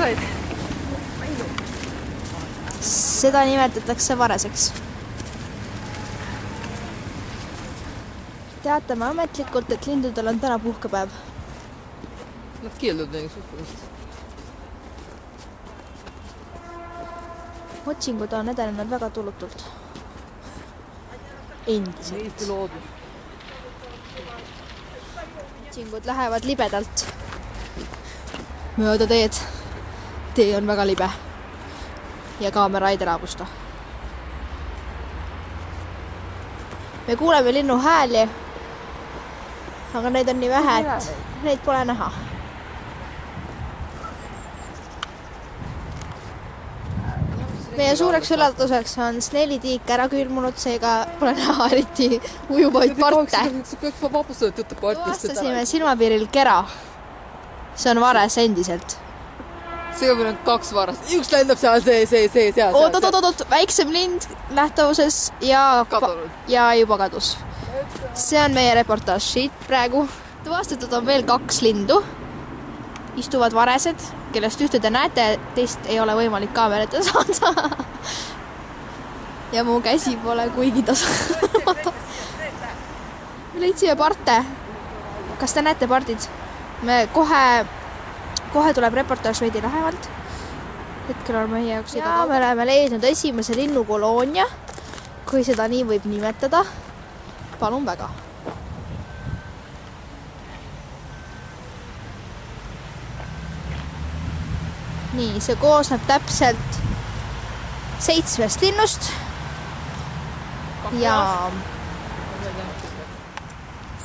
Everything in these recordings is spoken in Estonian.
said? Seda nimetatakse vareseks. Teatame ametlikult, et lindudel on täna puhkepäev. Nad keelduvad neile suhtumist. Otsingud on edenenud väga tulutult. Endiselt. Eesti loodus. Otsingud lähevad libedalt mööda teed. Tee on väga libe. Ja kaamera ei teravusta. Me kuuleme linnu hääli, aga neid on nii vähe, et neid pole näha. Meie suureks üllatuseks on snellitiik ära külmunud, seega pole näha eriti ujuvaid parte. Peaks vabustada juttu partist. Tuvastasime silmapiiril kera. See on vares endiselt. Seega meil on 2 varast. Üks lendab seal, seal. Oot, väiksem lind nähtavuses ja juba kadus. See on meie reportaaž siit praegu. Tuvastatud on veel 2 lindu. Istuvad varesed, kellest ühte te näete, teist ei ole võimalik kaamerate saada. Ja mu käsi pole kuigi tasa. Me leidsime parte. Kas te näete partid? Me kohe tuleb reportaaž veidi lähemalt. Hetkel on meie jaoks ja me oleme leidnud esimese linnukoloonia, kui seda nii võib nimetada. Palun väga. Nii, see koosneb täpselt 7 linnust ja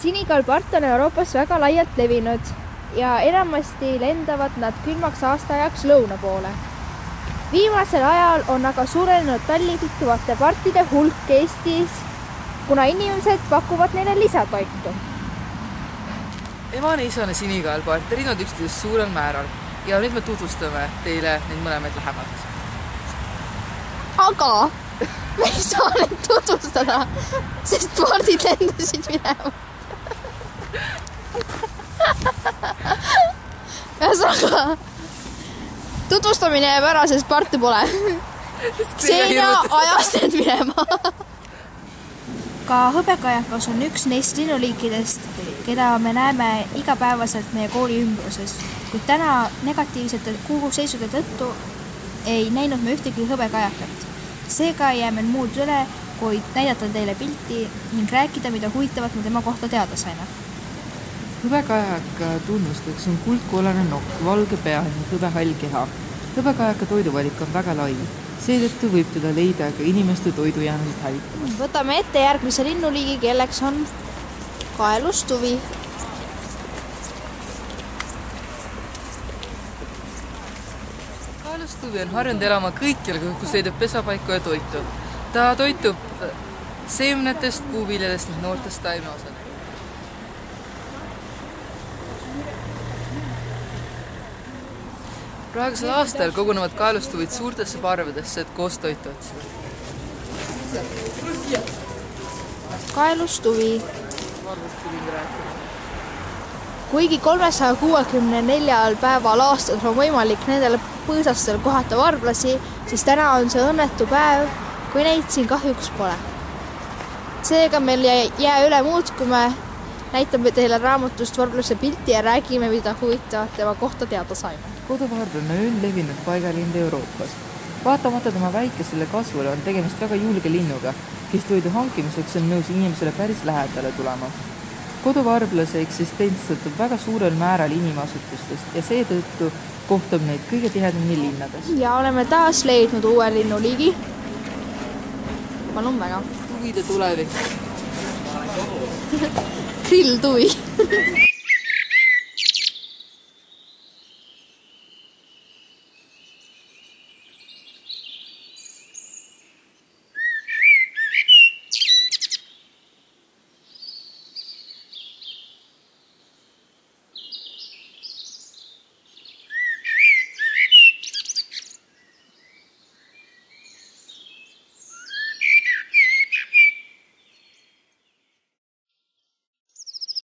sinikalpart on Euroopas väga laialt levinud ja enamasti lendavad nad külmaks aastaajaks lõuna poole. Viimasel ajal on aga suurenenud tallipihtuvate partide hulk Eestis, kuna inimesed pakuvad neile lisatoitu. Emane isane sinikalpart erinevad üksteisest suurel määral. Ja nüüd me tutvustame teile neid mõlemaid lähemalt. Aga me ei saa neid tutvustada, sest pardid lendasid minema. Ühesõnaga, tutvustamine jääb ära, sest parte pole. Seina ajast need minema. Ka hõbekajakas on üks neist linnuliikidest, keda me näeme igapäevaselt meie kooli ümbruses. Kuid täna negatiivsete kuuseisude tõttu ei näinud me ühtegi hõbekajakat. Seega ei jää meil muud üle, kuid näidata teile pilti ning rääkida, mida huvitavat me tema kohta teada saime. Hõbekajaka tunnusteks on kuldkollane nokk, valge pea ning hõbehall keha. Hõbekajaka toiduvalik on väga lai. Seetõttu võib teda leida ka inimeste toidujäänusid hävitama. Võtame ette järgmise linnuliigi, kelleks on kaelustuvi. Kaelustuvi on harjunud elama kõikjal, kus leidub pesapaiku ja toitu. Ta toitub seemnetest, puuviljadest ning noortest taimeosadest. Praegusel aastal kogunevad kaelustuvid suurtesse parvedesse, et koos toitu otsida. Kaelustuvi. Kuigi 364 päeval aastas on võimalik nendel põõsastel kohata varblasi, siis täna on see õnnetu päev, kui neid siin kahjuks pole. Seega meil jää üle muud, kui me näitame teile raamatust varblase pilti ja räägime, mida huvitavat tema kohta teada saime. Koduvarblane on üldlevinud paigalind Euroopas. Vaatamata tema väikesele kasvule on tegemist väga julge linnuga, kes toidu hankimiseks on nõus inimesele päris lähedale tulema. Koduvarblase eksistents sõltub väga suurel määral inimasutustest ja seetõttu kohtab neid kõige tihedamini linnades. Ja oleme taas leidnud uue linnuliigi. Palun väga. Tuvide tulevik. Grilltuvi.